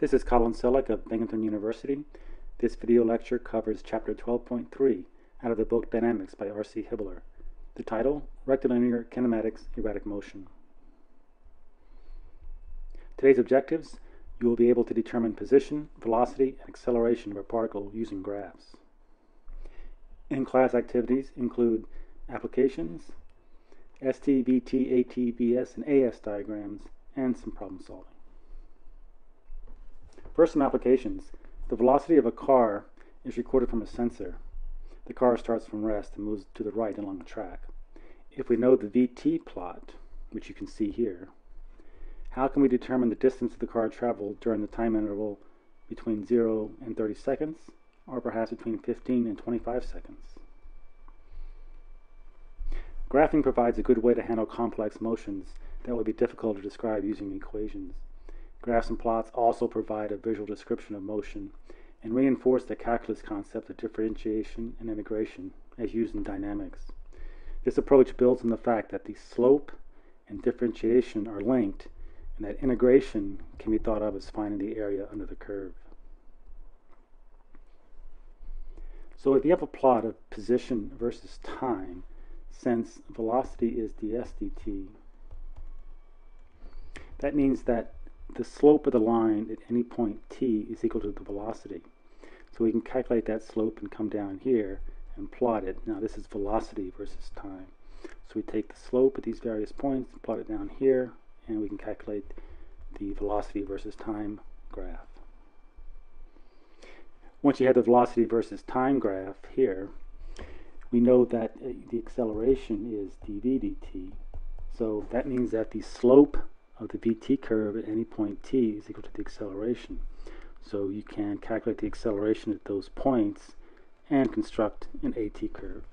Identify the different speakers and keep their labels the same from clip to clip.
Speaker 1: This is Colin Selleck of Binghamton University. This video lecture covers Chapter 12.3 out of the book Dynamics by R.C. Hibbeler. The title, Rectilinear Kinematics, Erratic Motion. Today's objectives: you will be able to determine position, velocity, and acceleration of a particle using graphs. In-class activities include applications, ST, VT, AT, BS, and AS diagrams, and some problem solving. First, some applications. The velocity of a car is recorded from a sensor. The car starts from rest and moves to the right along the track. If we know the VT plot, which you can see here, how can we determine the distance of the car traveled during the time interval between 0 and 30 seconds, or perhaps between 15 and 25 seconds? Graphing provides a good way to handle complex motions that would be difficult to describe using equations. Graphs and plots also provide a visual description of motion and reinforce the calculus concept of differentiation and integration as used in dynamics. This approach builds on the fact that the slope and differentiation are linked, and that integration can be thought of as finding the area under the curve. So if you have a plot of position versus time, since velocity is ds dt, that means that the slope of the line at any point t is equal to the velocity. So we can calculate that slope and come down here and plot it. Now this is velocity versus time. So we take the slope at these various points, plot it down here, and we can calculate the velocity versus time graph. Once you have the velocity versus time graph here, we know that the acceleration is dv dt. So that means that the slope of the VT curve at any point t is equal to the acceleration. So you can calculate the acceleration at those points and construct an AT curve.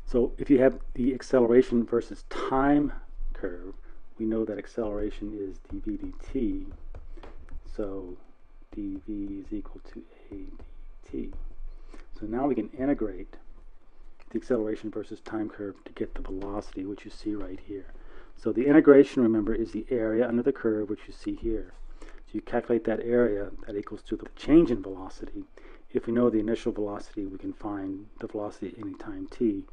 Speaker 1: So if you have the acceleration versus time curve, we know that acceleration is dv dt. So dv is equal to a dt. So now we can integrate the acceleration versus time curve to get the velocity, which you see right here. So the integration, remember, is the area under the curve, which you see here. So you calculate that area, that equals to the change in velocity. If we know the initial velocity, we can find the velocity at any time t,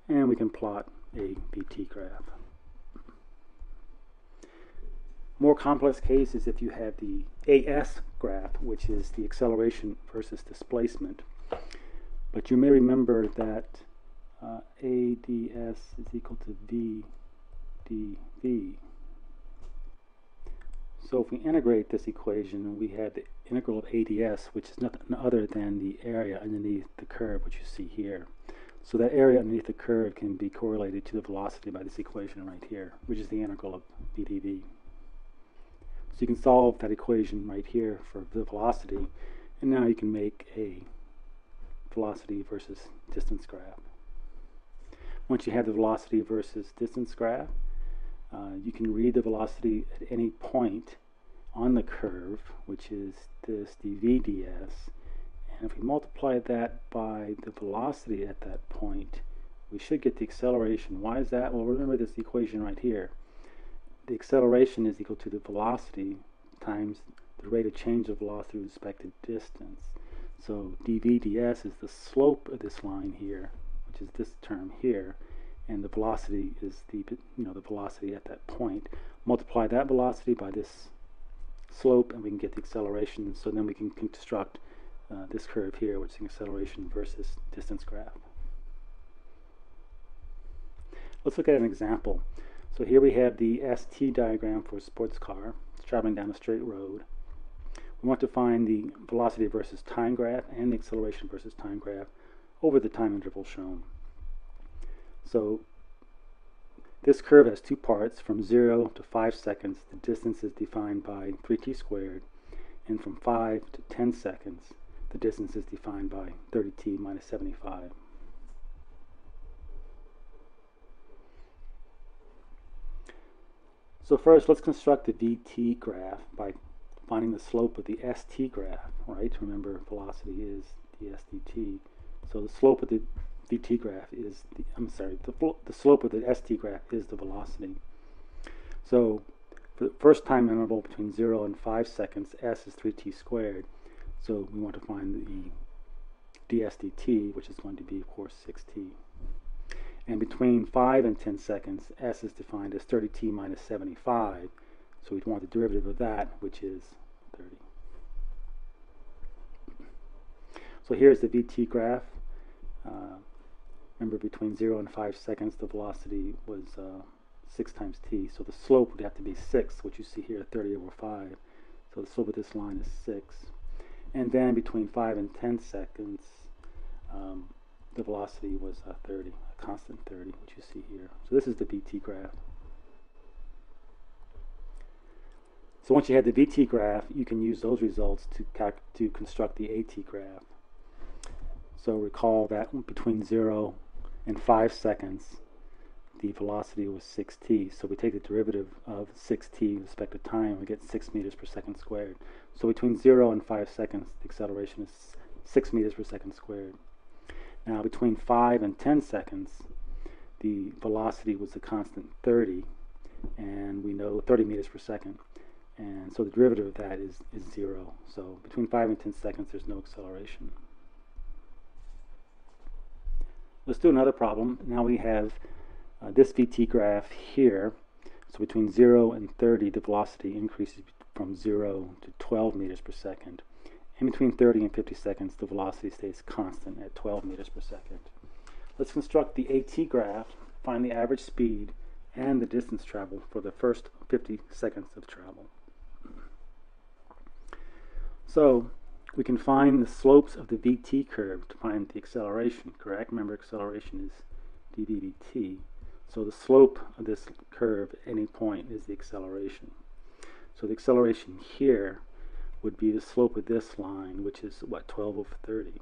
Speaker 1: and we can plot a VT graph. More complex case is if you have the AS graph, which is the acceleration versus displacement. But you may remember that ADS is equal to VdV. So if we integrate this equation, we have the integral of ADS, which is nothing other than the area underneath the curve, which you see here. So that area underneath the curve can be correlated to the velocity by this equation right here, which is the integral of VdV. So you can solve that equation right here for the velocity, and now you can make a velocity versus distance graph. Once you have the velocity versus distance graph, you can read the velocity at any point on the curve, which is this dv ds, and if we multiply that by the velocity at that point, we should get the acceleration. Why is that? Well, remember this equation right here. The acceleration is equal to the velocity times the rate of change of velocity with respect to distance. So dv ds is the slope of this line here, which is this term here, and the velocity is the velocity at that point. Multiply that velocity by this slope, and we can get the acceleration. So then we can construct this curve here, which is an acceleration versus distance graph. Let's look at an example. So here we have the ST diagram for a sports car. It's traveling down a straight road. We want to find the velocity versus time graph and the acceleration versus time graph over the time interval shown. So this curve has two parts. From 0 to 5 seconds, the distance is defined by 3t squared, and from 5 to 10 seconds, the distance is defined by 30t minus 75. So first, let's construct the VT graph by finding the slope of the ST graph, right? Remember, velocity is ds dt. So the slope of the VT graph is the slope of the ST graph is the velocity. So For the first time interval between 0 and 5 seconds, s is 3t squared. So we want to find the ds dt, which is going to be, of course, 6t. And between 5 and 10 seconds, s is defined as 30t minus 75. So we'd want the derivative of that, which is 30. So here's the VT graph. Remember, between 0 and 5 seconds, the velocity was 6 times t. So the slope would have to be 6, which you see here, 30 over 5. So the slope of this line is 6. And then between 5 and 10 seconds, the velocity was 30, a constant 30, which you see here. So this is the VT graph. So once you have the VT graph, you can use those results to construct the AT graph. So recall that between 0 and 5 seconds, the velocity was 6t. So we take the derivative of 6t with respect to time, we get 6 meters per second squared. So between 0 and 5 seconds, the acceleration is 6 meters per second squared. Now between 5 and 10 seconds, the velocity was a constant 30, and we know 30 meters per second. And so the derivative of that is 0. So between 5 and 10 seconds, there's no acceleration. Let's do another problem. Now we have this VT graph here. So between 0 and 30, the velocity increases from 0 to 12 meters per second. And between 30 and 50 seconds, the velocity stays constant at 12 meters per second. Let's construct the AT graph, find the average speed and the distance traveled for the first 50 seconds of travel. So we can find the slopes of the VT curve to find the acceleration, correct? Remember, acceleration is dv dt. So the slope of this curve at any point is the acceleration. So the acceleration here would be the slope of this line, which is, what, 12 over 30.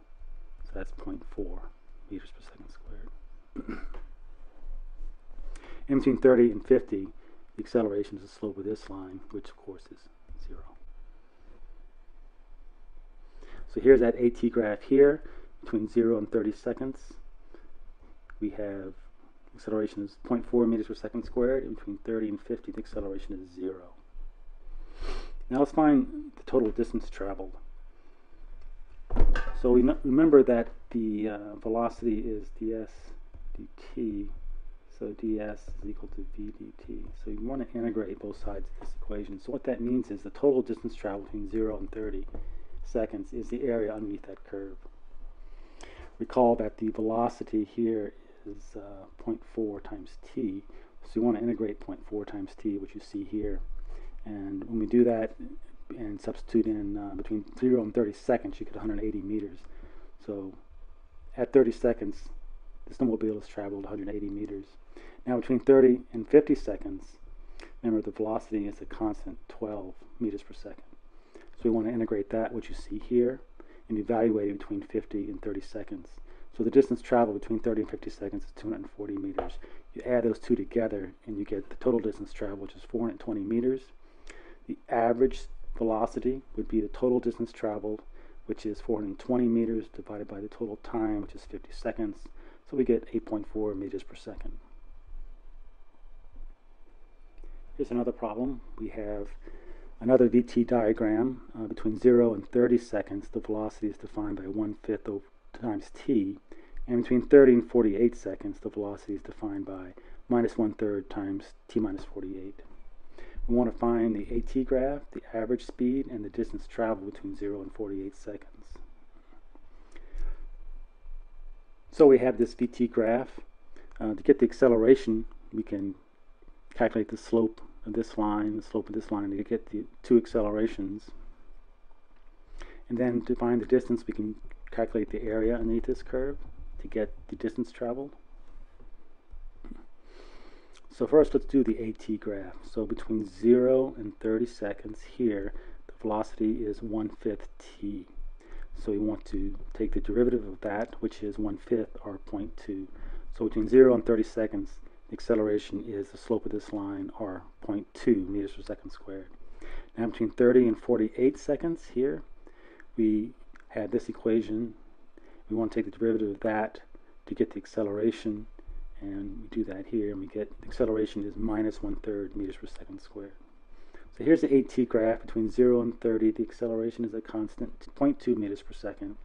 Speaker 1: So that's 0.4 meters per second squared. In between 30 and 50, the acceleration is the slope of this line, which of course is 0. So here's that AT graph here. Between 0 and 30 seconds, we have acceleration is 0.4 meters per second squared. In between 30 and 50, the acceleration is 0. Now let's find the total distance traveled. So we remember that the velocity is ds dt. So ds is equal to v dt. So you want to integrate both sides of this equation. So what that means is the total distance traveled between 0 and 30 seconds is the area underneath that curve. Recall that the velocity here is 0.4 times t. So you want to integrate 0.4 times t, which you see here. And when we do that and substitute in between 0 and 30 seconds, you get 180 meters. So at 30 seconds, the snowmobile has traveled 180 meters. Now between 30 and 50 seconds, remember the velocity is a constant 12 meters per second. So we want to integrate that, which you see here, and evaluate it between 50 and 30 seconds. So the distance traveled between 30 and 50 seconds is 240 meters. You add those two together, and you get the total distance traveled, which is 420 meters. The average velocity would be the total distance traveled, which is 420 meters divided by the total time, which is 50 seconds. So we get 8.4 meters per second. Here's another problem. We have another VT diagram. Between 0 and 30 seconds, the velocity is defined by 1/5 times t. And between 30 and 48 seconds, the velocity is defined by minus 1/3 times t minus 48. We want to find the AT graph, the average speed, and the distance traveled between 0 and 48 seconds. So we have this VT graph. To get the acceleration, we can calculate the slope of this line, the slope of this line, to get the two accelerations. And then to find the distance, we can calculate the area underneath this curve to get the distance traveled. So first, let's do the AT graph. So between 0 and 30 seconds here, the velocity is 1/5 t. So we want to take the derivative of that, which is 1/5 or 0.2. So between 0 and 30 seconds, the acceleration is the slope of this line, or 0.2 meters per second squared. Now between 30 and 48 seconds here, we have this equation. We want to take the derivative of that to get the acceleration, and we do that here, and we get the acceleration is minus 1/3 meters per second squared. So here's the AT graph. Between 0 and 30, the acceleration is a constant 0.2 meters per second.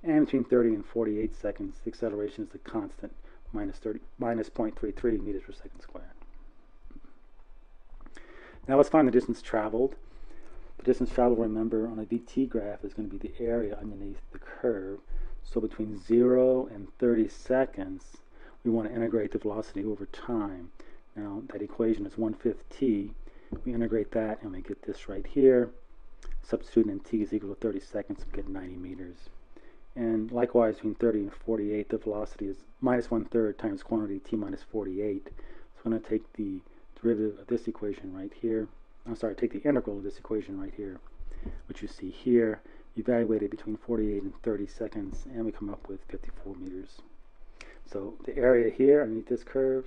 Speaker 1: And between 30 and 48 seconds, the acceleration is a constant minus 0.33 meters per second squared. Now let's find the distance traveled. The distance traveled, remember, on a VT graph is going to be the area underneath the curve. So between 0 and 30 seconds, we want to integrate the velocity over time. Now that equation is 1/5 t. We integrate that and we get this right here. Substituting in t is equal to 30 seconds, we get 90 meters. And likewise, between 30 and 48, the velocity is minus 1/3 times quantity t minus 48. So I'm going to take the derivative of this equation right here. I'm sorry, take the integral of this equation right here, which you see here. Evaluate it between 48 and 30 seconds, and we come up with 54 meters. So the area here underneath this curve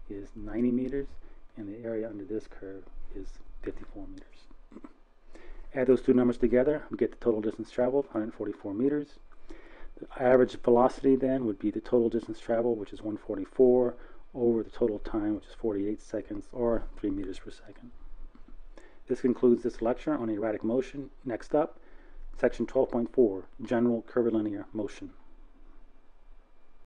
Speaker 1: is 90 meters, and the area under this curve is 54 meters. Add those two numbers together, we get the total distance traveled, 144 meters. The average velocity then would be the total distance traveled, which is 144, over the total time, which is 48 seconds, or 3 meters per second. This concludes this lecture on erratic motion. Next up, section 12.4, general curvilinear motion.